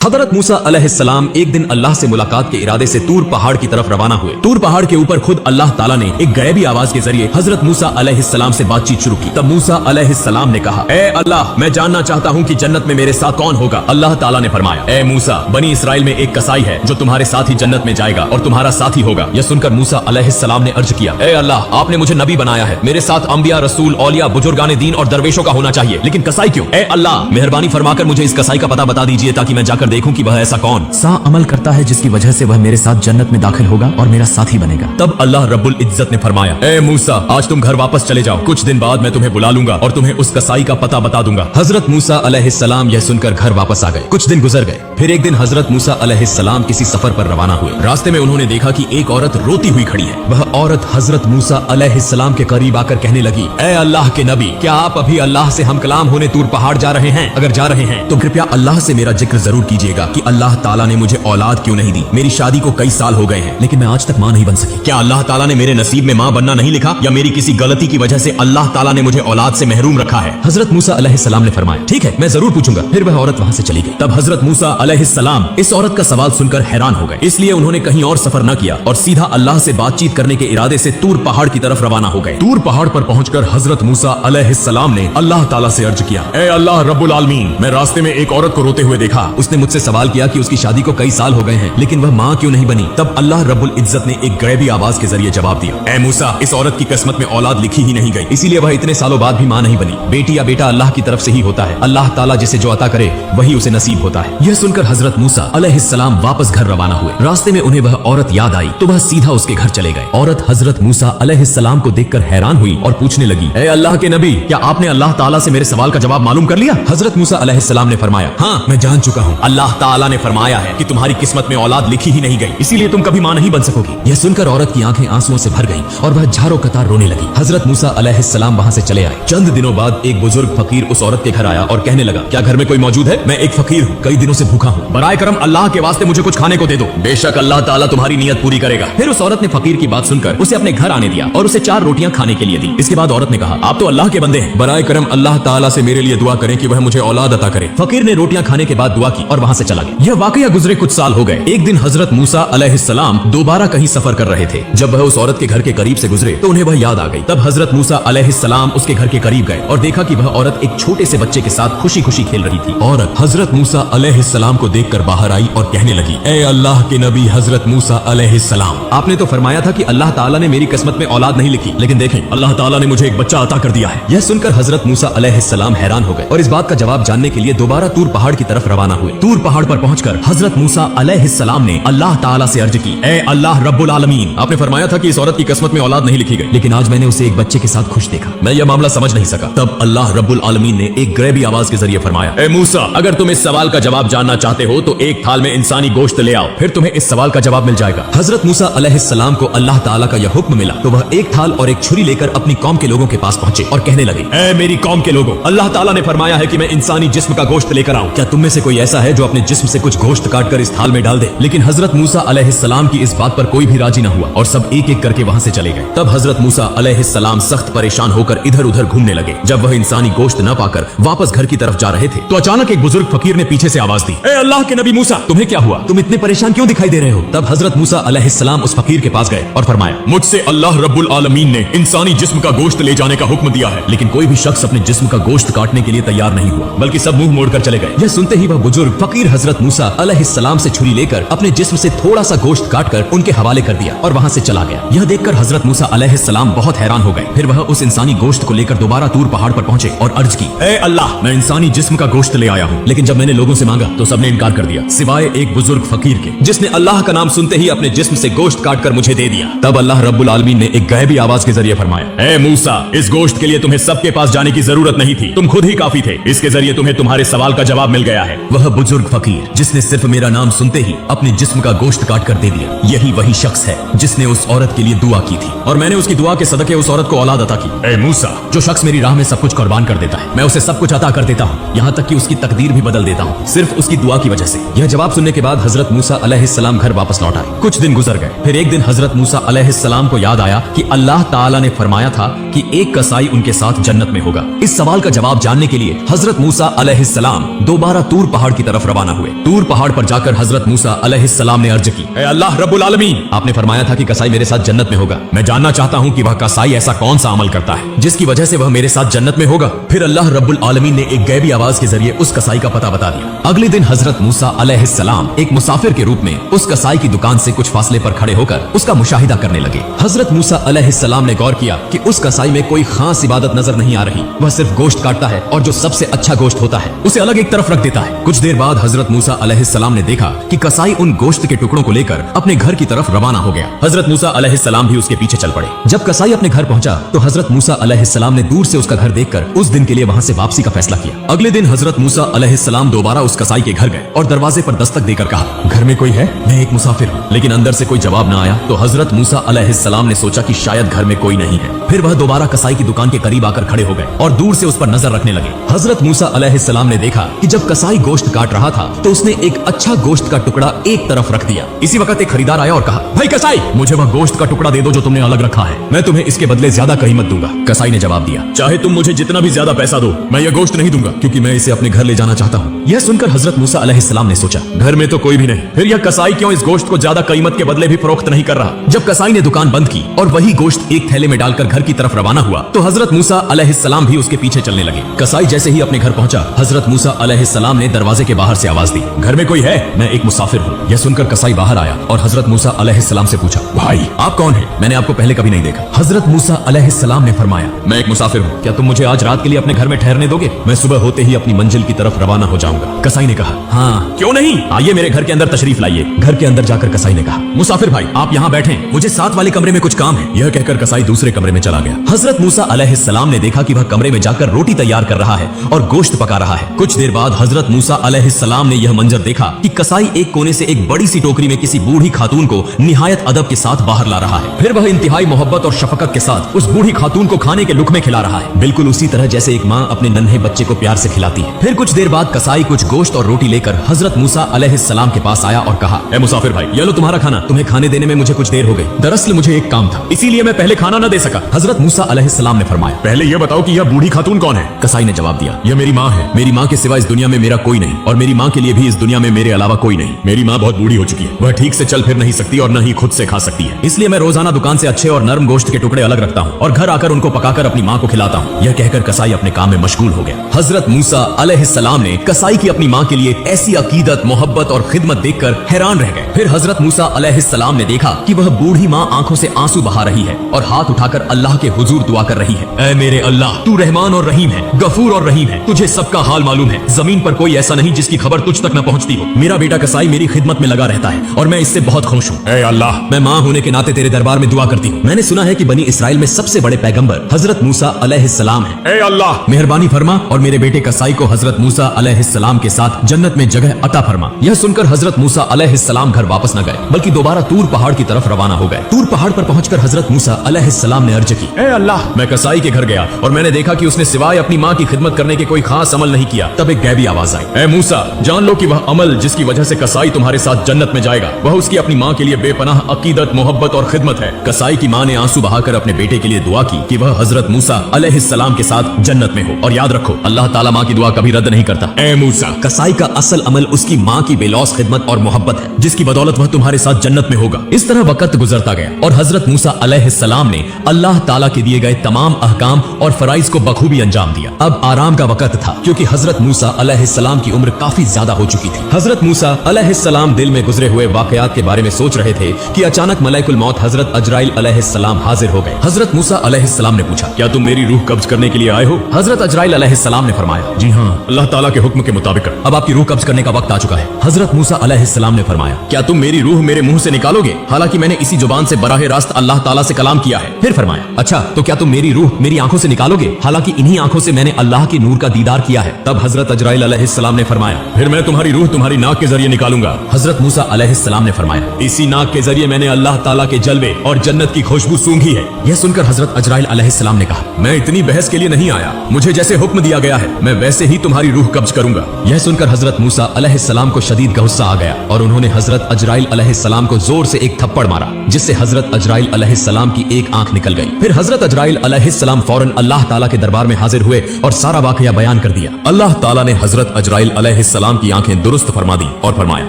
हजरत मूसा अलैहिस्सलाम एक दिन अल्लाह से मुलाकात के इरादे से तूर पहाड़ की तरफ रवाना हुए। तूर पहाड़ के ऊपर खुद अल्लाह ताला ने एक गैबी आवाज के जरिए हजरत मूसा अलैहिस्सलाम से बातचीत शुरू की। तब मूसा अलैहिस्सलाम ने कहा, ए अल्लाह, मैं जानना चाहता हूँ कि जन्नत में मेरे साथ कौन होगा। अल्लाह ताला ने फरमाया, ए मूसा, बनी इसराइल में एक कसाई है जो तुम्हारे साथ ही जन्नत में जाएगा और तुम्हारा साथी होगा। यह सुनकर मूसा अलैहिस्सलाम ने अर्ज किया, ए अल्लाह, आपने मुझे नबी बनाया है, मेरे साथ अंबिया, रसूल, औलिया, बुजुर्गाने दीन और दरवेशों का होना चाहिए, लेकिन कसाई क्यों? ए अल्लाह, मेहरबानी फरमाकर मुझे इस कसाई का पता बता दीजिए ताकि मैं जाकर देखूं कि वह ऐसा कौन सा अमल करता है जिसकी वजह से वह मेरे साथ जन्नत में दाखिल होगा और मेरा साथी बनेगा। तब अल्लाह रब्बुल इज्जत ने फरमाया, ए मूसा, आज तुम घर वापस चले जाओ, कुछ दिन बाद मैं तुम्हें बुला लूंगा और तुम्हें उस कसाई का पता बता दूंगा। हजरत मूसा अलैहिस्सलाम यह सुनकर घर वापस आ गए। कुछ दिन गुजर गए। फिर एक दिन हजरत मूसा अलैहिस्सलाम किसी सफर पर रवाना हुए। रास्ते में उन्होंने देखा कि एक औरत रोती हुई खड़ी है। वह औरत हजरत मूसा अलैहिस्सलाम के करीब आकर कहने लगी, ए अल्लाह के नबी, क्या आप अभी अल्लाह से हम कलाम होने तूर पहाड़ जा रहे हैं? अगर जा रहे हैं तो कृपया अल्लाह से मेरा जिक्र जरूर कीजिएगा कि अल्लाह ताला ने मुझे औलाद क्यों नहीं दी। मेरी शादी को कई साल हो गए हैं लेकिन मैं आज तक मां नहीं बन सकी। क्या अल्लाह ताला ने मेरे नसीब में मां बनना नहीं लिखा या मेरी किसी गलती की वजह से अल्लाह ताला ने मुझे औलाद से महरूम रखा है? हजरत मूसा अलैहिस्सलाम ने फरमाया, ठीक है, मैं जरूर पूछूंगा। फिर वह औरत वहां से चली गई। तब हजरत मूसा अलैहिस्सलाम इस औरत का सवाल सुनकर हैरान हो गए। इसलिए उन्होंने कहीं और सफर न किया और सीधा अल्लाह से बातचीत करने के इरादे से तूर पहाड़ की तरफ रवाना हो गए। तूर पहाड़ पर पहुंचकर हजरत मूसा अलैहिस्सलाम ने अल्लाह ताला से अर्ज किया, ए अल्लाह रब्बुल आलमीन, मैं रास्ते में एक औरत को रोते हुए देखा। उसने मुझसे सवाल किया कि उसकी शादी को कई साल हो गए हैं लेकिन वह मां क्यों नहीं बनी। तब अल्लाह रब्बुल इज्जत ने एक गैबी आवाज के जरिए जवाब दिया, ए मूसा, इस औरत की किस्मत में औलाद लिखी ही नहीं गई, इसीलिए वह इतने सालों बाद भी मां नहीं बनी। बेटी या बेटा अल्लाह की तरफ से ही होता है, अल्लाह ताला जिसे जो अता करे वही उसे नसीब होता है। यह सुनकर हजरत मूसा अलैहिस्सलाम वापस घर रवाना हुए। रास्ते में उन्हें वह औरत याद आई तो वह सीधा उसके घर चले गए। औरत हजरत मूसा अलैहिस्सलाम को देखकर हैरान हुई और पूछने लगी, ए अल्लाह के नबी, क्या आपने अल्लाह ताला से मेरे सवाल का जवाब मालूम कर लिया? हजरत मूसा अलैहिस्सलाम ने फरमाया, हाँ, मैं जान चुका हूँ। अल्लाह ताला ने फरमाया है कि तुम्हारी किस्मत में औलाद लिखी ही नहीं गई, इसीलिए तुम कभी मां नहीं बन सकोगी। यह सुनकर औरत की आंखें आंसुओं से भर गईं और वह झारो कतार रोने लगी। हजरत मूसा अलैहिस्सलाम वहां से चले आए। चंद दिनों बाद एक बुजुर्ग फकीर उस औरत के घर आया और कहने लगा, क्या घर में कोई मौजूद है? मैं एक फकीर हूँ, कई दिनों से भूखा हूँ, बराए करम अल्लाह के वास्ते मुझे कुछ खाने को दे दो, बेशक अल्लाह ताला तुम्हारी नियत पूरी करेगा। फिर उस औरत ने फकीर की बात सुनकर उसे अपने घर आने दिया और उसे 4 रोटियां खाने के लिए दी। इसके बाद औरत ने कहा, आप तो अल्लाह के बंदे हैं, बराए करम अल्लाह ताला से मेरे लिए दुआ करें कि वह मुझे औलाद अता करे। फकीर ने रोटियां खाने के बाद दुआ की और वहां से चला गया। यह वाकया गुजरे कुछ साल हो गए। एक दिन हजरत मूसा अलैहिस्सलाम दोबारा कहीं सफर कर रहे थे। जब वह उस औरत के घर के करीब से गुजरे तो उन्हें वह याद आ गई। तब हजरत मूसा अलैहिस्सलाम उसके घर के करीब गए और देखा कि वह औरत एक छोटे से बच्चे के साथ खुशी खुशी खेल रही थी। औरत हजरत मूसा अलैहिस्सलाम को देखकर बाहर आई और कहने लगी, ए अल्लाह के नबी हजरत मूसा अलैहिस्सलाम, आपने तो फरमाया था कि अल्लाह ताला ने मेरी किस्मत में औलाद नहीं लिखी, लेकिन देखें अल्लाह ताला ने मुझे एक बच्चा अता कर दिया है। यह सुनकर हजरत मूसा अलैहिस्सलाम हैरान हो गए और इस बात का जवाब जानने के लिए दोबारा तूर पहाड़ की तरफ रवाना हुए। तूर पहाड़ पर पहुंचकर हजरत मूसा अलैहिस्सलाम ने अल्लाह ताला से अर्ज की, ए अल्लाह रब्बुल आलमीन, आपने फरमाया था कि इस औरत की किस्मत में औलाद नहीं लिखी गई, लेकिन आज मैंने उसे एक बच्चे के साथ खुश देखा, मैं यह मामला समझ नहीं सका। तब अल्लाह रब्बुल आलमीन ने एक गैबी आवाज के जरिए फरमाया, ए मूसा, अगर तुम इस सवाल का जवाब जानना चाहते हो तो एक थाल में इंसानी गोश्त ले आओ, फिर तुम्हें इस सवाल का जवाब मिल जाएगा। हजरत मूसा अलैहिस्सलाम को अल्लाह ताला का यह हुक्म मिला तो वह एक थाल और एक छुरी लेकर अपनी कौम के लोगों के पास पहुंचे और कहने लगे, ए मेरी कौम के लोगों, अल्लाह ताला ने फरमाया है कि मैं इंसानी जिस्म का गोश्त लेकर आऊं। क्या तुम में से कोई ऐसा है जो अपने जिस्म से कुछ गोश्त काट कर इस थाल में डाल दे? लेकिन हजरत मूसा अलैहिस्सलाम की इस बात पर कोई भी राजी न हुआ और सब एक एक करके वहां से चले गए। तब हजरत मूसा अलैहिस्सलाम सख्त परेशान होकर इधर उधर घूमने लगे। जब वह इंसानी गोश्त न पाकर वापस घर की तरफ जा रहे थे तो अचानक एक बुजुर्ग फकीर ने पीछे से आवाज दी, ए अल्लाह के नबी मूसा, तुम्हें क्या हुआ? तुम इतने परेशान क्यों दिखाई दे रहे हो? तब हजरत मूसा अलैहिस्सलाम उस फकीर के पास गए और फरमाया, मुझसे अल्लाह रब्बुल आलमीन ने इंसानी जिस्म का गोश्त ले जाने का हुक्म दिया है, लेकिन कोई भी शख्स अपने जिस्म का गोश्त काटने के लिए तैयार नहीं हुआ, बल्कि सब मुंह मोड़कर चले गए। यह सुनते ही वह बुजुर्ग फकीर हजरत मूसा अलैहिस्सलाम से छुरी लेकर अपने जिस्म से थोड़ा सा गोश्त काटकर उनके हवाले कर दिया और वहां से चला गया। यह देखकर हजरत मूसा अलैहिस्सलाम बहुत हैरान हो गए। फिर वह उस इंसानी गोश्त को लेकर दोबारा तूर पहाड़ पर पहुंचे और अर्ज की, ए अल्लाह, मैं इंसानी जिस्म का गोश्त ले आया हूँ, लेकिन जब मैंने लोगों से मांगा तो सबने इनकार कर दिया सिवाय एक बुजुर्ग फकीर के, जिसने अल्लाह का नाम सुनते ही अपने जिस्म से गोश्त काटकर मुझे दे दिया। तब अल्लाह रब्बुल आलमीन ने एक गैबी आवाज के जरिए फरमाया, ए मूसा, इस गोश्त के लिए तुम्हें सबके पास जाने की जरूरत नहीं थी, तुम खुद ही काफी थे, इसके जरिए तुम्हें तुम्हारे सवाल का जवाब मिल गया है। वह बुजुर्ग फकीर जिसने सिर्फ मेरा नाम सुनते ही अपने जिस्म का गोश्त काट कर दे दिया, यही वही शख्स है जिसने उस औरत के लिए दुआ की थी और मैंने उसकी दुआ के सदके उस औरत को औलाद अता की। ए मूसा, जो शख्स मेरी राह में सब कुछ कुर्बान कर देता है मैं उसे सब कुछ अता कर देता हूँ, यहाँ तक कि उसकी तकदीर भी बदल देता हूँ, सिर्फ उसकी दुआ की वजह से। यह जवाब सुनने के बाद हजरत मूसा अलैहिस्सलाम घर वापस लौट आए। कुछ दिन गुजर गए। फिर एक दिन हजरत मूसा अलैहिस्सलाम को याद आया कि अल्लाह ताला ने फरमाया था कि एक कसाई उनके साथ जन्नत में होगा। इस सवाल का जवाब जानने के लिए हजरत मूसा अलैहिस्सलाम दोबारा तूर पहाड़ की तरफ रवाना हुए। तूर पहाड़ पर जाकर हजरत मूसा अलैहिस्सलाम ने अर्ज की, ऐ अल्लाह रब्बुल आलमीन, आपने फरमाया था कि कसाई मेरे साथ जन्नत में होगा। मैं जानना चाहता हूँ कि वह कसाई ऐसा कौन सा अमल करता है जिसकी वजह से वह मेरे साथ जन्नत में होगा। फिर अल्लाह रब्बुल आलमीन ने एक गैबी आवाज के जरिए उस कसाई का पता बता दिया। अगले दिन हजरत मूसा अलैहिस्सलाम एक मुसाफिर के रूप में उस कसाई की दुकान से कुछ फासले पर खड़े होकर उसका मुशाहिदा करने लगे। हजरत मूसा अलैहिस्सलाम ने गौर किया कि उस कसाई में कोई खास इबादत नजर नहीं आ रही। वह सिर्फ गोश्त काटता है और जो सबसे अच्छा गोश्त होता है उसे अलग एक तरफ रख देता है। कुछ देर बाद हजरत मूसा अलैहिस्सलाम ने देखा कि कसाई उन गोश्त के टुकड़ों को लेकर अपने घर की तरफ रवाना हो गया। हजरत मूसा अलैहिस्सलाम भी उसके पीछे चल पड़े। जब कसाई अपने घर पहुंचा तो हजरत मूसा अलैहिस्सलाम ने दूर से उसका घर देखकर उस दिन के लिए वहां से वापसी का फैसला किया। अगले दिन हजरत मूसा अलैहिस्सलाम दोबारा उस कसाई के घर गए और दरवाजे पर दस्तक देकर कहा, घर में कोई है? मैं एक मुसाफिर हूँ। लेकिन अंदर से कोई जवाब न आया तो हजरत मूसा अलैहिस्सलाम ने सोचा कि शायद घर में कोई नहीं है। फिर वह दोबारा कसाई की दुकान के करीब आकर खड़े हो गए और दूर से उस पर नजर रखने लगे। हजरत मूसा अलैहिस्सलाम ने देखा कि जब कसाई गोश्त काट रहा था तो उसने एक अच्छा गोश्त का टुकड़ा एक तरफ रख दिया। इसी वक्त एक खरीदार आया और कहा, भाई कसाई, मुझे वह गोश्त का टुकड़ा दे दो जो तुमने अलग रखा है। मैं तुम्हें इसके बदले ज्यादा कीमत दूंगा। कसाई ने जवाब दिया, चाहे तुम मुझे जितना भी ज्यादा पैसा दो, मैं यह गोश्त नहीं दूंगा क्योंकि मैं इसे अपने घर ले जाना चाहता हूँ। यह सुनकर हजरत मूसा अलैहिस्सलाम ने सोचा, घर में तो कोई भी नहीं, फिर यह कसाई क्यों इस गोश्त को ज्यादा कीमत के बदले भी फरोख्त नहीं कर रहा। जब कसाई ने दुकान बंद की और वही गोश्त एक थैले में डालकर घर की तरफ रवाना हुआ तो हजरत मूसा अलैहिस्सलाम भी उसके पीछे चलने लगे। कसाई जैसे ही अपने घर पहुंचा, हजरत मूसा अलैहिस्सलाम ने दरवाजे के बाहर से आवाज दी, घर में कोई है? मैं एक मुसाफिर हूँ। यह सुनकर कसाई बाहर आया और हजरत मूसा अलैहिस्सलाम से पूछा, भाई आप कौन है? मैंने आपको पहले कभी नहीं देखा। हजरत मूसा अलैहिस्सलाम ने फरमाया, मैं एक मुसाफिर हूँ। क्या तुम मुझे आज रात के लिए अपने घर में ठहरने दोगे? मैं सुबह होते ही अपनी मंजिल की तरफ रवाना हो जाऊंगा। कसाई ने कहा, हाँ क्यों नहीं, आइए मेरे घर के अंदर तशरीफ लाइए। घर के अंदर जाकर कसाई ने कहा, मुसाफिर भाई आप यहाँ बैठे, मुझे साथ वाले कमरे में कुछ काम है। यह कहकर कसाई दूसरे कमरे में चला गया। हजरत मूसा अलैहिस्सलाम ने देखा कि वह कमरे में जाकर रोटी तैयार कर रहा है और गोश्त पका रहा है। कुछ देर बाद हजरत मूसा अलैहिस्सलाम ने यह मंजर देखा कि कसाई एक कोने से एक बड़ी सी टोकरी में किसी बूढ़ी खातून को निहायत अदब के साथ बाहर ला रहा है। फिर वह इंतहाई मोहब्बत और शफकत के साथ उस बूढ़ी खातून को खाने के लुक़मे खिला रहा है, बिल्कुल उसी तरह जैसे एक माँ अपने नन्हे बच्चे को प्यार से खिलाती है। फिर कुछ देर बाद कसाई कुछ गोश्त और रोटी लेकर हजरत मूसा अलैहिस्सलाम के पास आया और कहा, ए मुसाफिर भाई, ये लो तुम्हारा खाना। तुम्हें खाने देने में मुझे कुछ देर हो गई। दरअसल मुझे एक काम था, इसीलिए मैं पहले खाना न दे सका। हजरत मूसा अलैहिस्सलाम ने फरमाया, पहले यह बताओ कि यह बूढ़ी खातून कौन है? कसाई ने जवाब दिया, यह मेरी माँ है। मेरी माँ के सिवा इस दुनिया में मेरा कोई नहीं और मेरी माँ के लिए भी इस दुनिया में मेरे अलावा कोई नहीं। मेरी माँ बहुत बूढ़ी हो चुकी है, वह ठीक से चल फिर नहीं सकती और न ही खुद से खा सकती है। इसलिए मैं रोजाना दुकान से अच्छे और नरम गोश्त के टुकड़े अलग रखता हूँ और घर आकर उनको पकाकर अपनी माँ को खिलाता हूँ। यह कहकर कसाई अपने काम में मशगूल हो गया। हजरत मूसा अलैहिस्सलाम ने कसाई की अपनी माँ के लिए ऐसी अकीदत, मोहब्बत और खिदमत देखकर हैरान रह गए। फिर हजरत मूसा अलैहिस्सलाम ने देखा कि वह बूढ़ी माँ आंखों से आंसू बहा रही है और हाथ उठाकर अल्लाह के हुजूर दुआ कर रही है, ऐ मेरे अल्लाह, तू रहमान और रहीम है, गफूर और रहीम है, तुझे सबका हाल मालूम है। जमीन पर कोई ऐसा नहीं जिसकी खबर तुझ तक न पहुंचती हो। मेरा बेटा कसाई मेरी खिदमत में लगा रहता है और मैं इससे बहुत खुश हूँ। ऐ अल्लाह, मैं माँ होने के नाते तेरे दरबार में दुआ करती हूँ। मैंने सुना है कि बनी इसराइल में सबसे बड़े पैगंबर हजरत मूसा अलैहिस्सलाम है। ऐ अल्लाह, मेहरबानी फरमा और मेरे बेटे कसाई को हजरत मूसा अलैहिस्सलाम के साथ जन्नत में जगह अता फरमा। यह सुनकर हजरत मूसा अलैहिस्सलाम घर वापस न गए बल्कि दोबारा तूर पहाड़ की तरफ रवाना हो गए। तूर पहाड़ पर पहुंचकर हजरत मूसा अलैहिस्सलाम ने अर्ज की, ऐ अल्लाह, मैं कसाई के घर गया और मैंने देखा कि उसने सिवाय अपनी माँ की खिदमत करने के कोई खास अमल नहीं किया। तब एक गैबी आवाज आई, ऐ मूसा, जान लो कि वह अमल जिसकी वजह से कसाई तुम्हारे साथ जन्नत में जाएगा वह उसकी अपनी माँ के लिए बेपनाह अकीदत, मोहब्बत और खिदमत है। कसाई की माँ ने आंसू बहाकर अपने बेटे के लिए दुआ की कि वह हजरत मूसा अलैहिस्सलाम के साथ जन्नत में हो। और याद रखो, अल्लाह ताला माँ की दुआ कभी रद्द नहीं करता। ऐ मूसा, कसाई का असल अमल उसकी माँ की बेलौस खिदमत और मोहब्बत है जिसकी बदौलत वह तुम्हारे साथ जन्नत में होगा। इस तरह वक्त गुजरता गया और हजरत मूसा अलैहिस्सलाम ने अल्लाह ताला के दिए गए तमाम अहकाम और फराइज को बखूबी अंजाम दिया। अब आराम का वक्त था क्योंकि हजरत मूसा अलैहिस्सलाम की उम्र काफी ज्यादा हो चुकी थी। हजरत मूसा अलैहिस्सलाम दिल में गुजरे हुए वाकयात के बारे में सोच रहे थे कि अचानक मलाइकुल मौत हजरत अजराइल अलैहिस्सलाम हाजिर हो गए। हजरत मूसा अलैहिस्सलाम ने पूछा, क्या तुम मेरी रूह कब्ज करने के लिए आए हो? हजरत अजराइल अलैहिस्सलाम ने फरमाया, जी हाँ, अल्लाह ताला के हुक्म के मुताबिक अब आपकी रूह कब्ज करने का वक्त आ चुका है। हजरत मूसा अलैहिस्सलाम ने फरमाया, क्या तुम मेरी रूह मेरे मुंह से निकालोगे? हालांकि मैंने इसी जुबान से बराह रास्त अल्लाह ताला से कलाम किया है। फिर फरमाया, अच्छा तो क्या तुम मेरी रूह मेरी आंखों से निकालोगे? हालांकि इन्हीं आंखों से मैंने अल्लाह के नूर का दीदार किया है। तब हजरत अजराइल अलैहिस्सलाम ने फरमाया, फिर मैं तुम्हारी रूह तुम्हारी नाक के जरिए निकालूंगा। हजरत मूसा अलैहिस्सलाम ने फरमाया, इसी नाक के जरिए मैंने अल्लाह ताला के जलवे और जन्नत की खुशबू सूंघी है। यह सुनकर हजरत अजराइल अलैहिस्सलाम ने कहा, मैं इतनी बहस के लिए नहीं आया, मुझे जैसे हुक्म दिया गया है मैं वैसे ही तुम्हारी रूह कब्ज करूंगा। यह सुनकर हजरत मूसा अलैहिस्सलाम को शदीद गुस्सा आ गया और उन्होंने हजरत अजराइल अलैहिस्सलाम को जोर से एक थप्पड़ मारा जिससे हजरत अजराइल अलैहिस्सलाम की एक आंख निकल गई। फिर फिर हजरत अजराइल अलैहिस्सलाम फौरन अल्लाह ताला के दरबार में हाजिर हुए और सारा वाकया बयान कर दिया। अल्लाह ताला ने हजरत अजराइल अलैहिस्सलाम की आंखें दुरुस्त फरमा दी और फरमाया,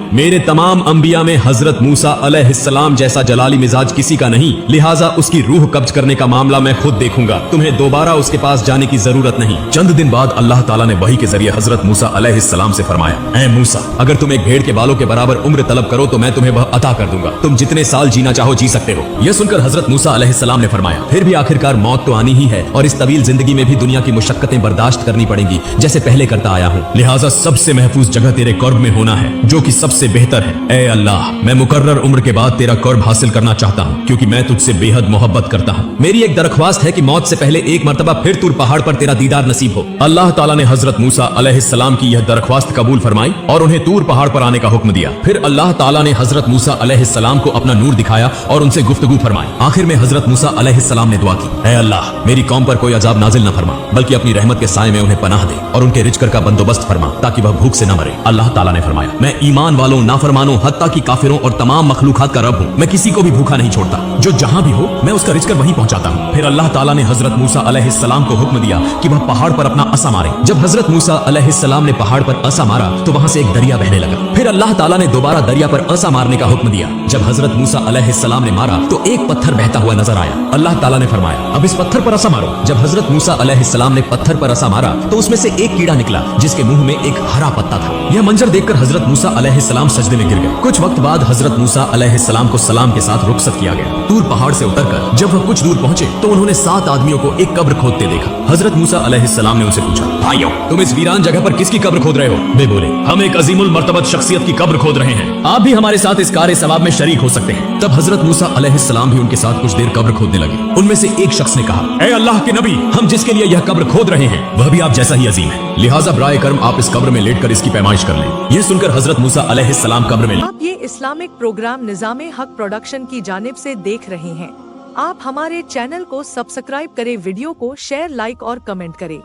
मेरे तमाम अंबिया में हजरत मूसा अलैहिस्सलाम जैसा जलाली मिजाज किसी का नहीं, लिहाजा उसकी रूह कब्ज करने का मामला मैं खुद देखूंगा, तुम्हें दोबारा उसके पास जाने की जरूरत नहीं। चंद दिन बाद अल्लाह ताला ने वही के जरिए हजरत मूसा अलैहिस्सलाम से फरमाया, ऐ मूसा, अगर तुम एक भेड़ के बालों के बराबर उम्र तलब करो तो मैं तुम्हें वह अता कर दूंगा, तुम जितने साल जीना चाहो जी सकते हो। यह सुनकर हजरत मूसा अलैहिस्सलाम ने फरमाया, फिर भी आखिरकार मौत तो आनी ही है और इस तवील जिंदगी में भी दुनिया की मुशक्कतें बर्दाश्त करनी पड़ेंगी जैसे पहले करता आया हूँ, लिहाजा सबसे महफूज जगह तेरे कर्ब में होना है जो कि सबसे बेहतर है। ऐ अल्लाह, मैं मुकर्रर उम्र के बाद तेरा कर्ब हासिल करना चाहता हूँ क्योंकि मैं तुझसे बेहद मोहब्बत करता हूँ। मेरी एक दरख्वास्त है कि मौत से पहले एक मर्तबा फिर तूर पहाड़ पर तेरा दीदार नसीब हो। अल्लाह ताला ने हजरत मूसा अलैहिस्सलाम की यह दरख्वास्त कबूल फरमाई और उन्हें तूर पहाड़ पर आने का हुक्म दिया। फिर अल्लाह ताला ने हजरत मूसा अलैहिस्सलाम को अपना नूर दिखाया और उनसे गुफ्तगू फरमाई। आखिर में हजरत मूसा अलैहिस्सलाम ने दुआ की, ऐ अल्लाह, मेरी कौम पर कोई अजाब नाजिल न फरमा बल्कि अपनी रहमत के साए में उन्हें पनाह दे और उनके रिज़्क़ का बंदोबस्त फरमा ताकि वह भूख से न मरे। अल्लाह ताला ने फरमाया, मैं ईमान वालों, नाफरमानों, हत्ता की काफिरों और तमाम मखलूकात का रब हूँ, मैं किसी को भी भूखा नहीं छोड़ता, जो जहाँ भी हो मैं उसका रिज़्क़ वहीं पहुँचाता हूँ। फिर अल्लाह ताला ने हजरत मूसा अलैहिस्सलाम को हुक्म दिया कि वह पहाड़ पर अपना असा मारे। जब हजरत मूसा अलैहिस्सलाम ने पहाड़ पर असा मारा तो वहाँ से एक दरिया बहने लगा। फिर अल्लाह ताला ने दोबारा दरिया पर असा मारने का हुक्म दिया। जब हजरत मूसा अलैहिस्सलाम ने मारा तो एक पत्थर बहता हुआ नजर आया। अल्लाह ताला ने फरमाया, अब इस पत्थर पर असा मारो। जब हजरत मूसा अलैहिस्सलाम ने पत्थर पर असा मारा तो उसमें से एक कीड़ा निकला जिसके मुंह में एक हरा पत्ता था। यह मंजर देखकर हजरत मूसा अलैहिस्सलाम सजदे में गिर गए। कुछ वक्त बाद हजरत मूसा अलैहिस्सलाम को सलाम के साथ रुखसत किया गया। तूर पहाड़ से उतरकर जब वह कुछ दूर पहुंचे तो उन्होंने 7 आदमियों को एक कब्र खोदते देखा। हजरत मूसा अलैहिस्सलाम ने उनसे पूछा, भाइयों, तुम इस वीरान जगह पर किसकी कब्र खोद रहे हो? वे बोले, हम एक अजीमुल मर्तबत शख्सियत की कब्र खोद रहे हैं, आप भी हमारे साथ इस कार्य सवाब में शरीक हो सकते हैं। तब हजरत मूसा अलैहिस्सलाम भी उनके साथ कुछ देर कब्र खोदने लगे। उनमें से एक शख्स ने कहा, ऐ अल्लाह के नबी, हम जिसके लिए यह कब्र खोद रहे हैं वह भी आप जैसा ही अजीम है, लिहाजा बराए कर्म आप इस कब्र में लेटकर इसकी पैमाइश कर लें। यह सुनकर हजरत मूसा अलैहिस्सलाम कब्र में आप ये इस्लामिक प्रोग्राम निज़ामे हक प्रोडक्शन की जानिब से देख रहे हैं। आप हमारे चैनल को सब्सक्राइब करें, वीडियो को शेयर, लाइक और कमेंट करें।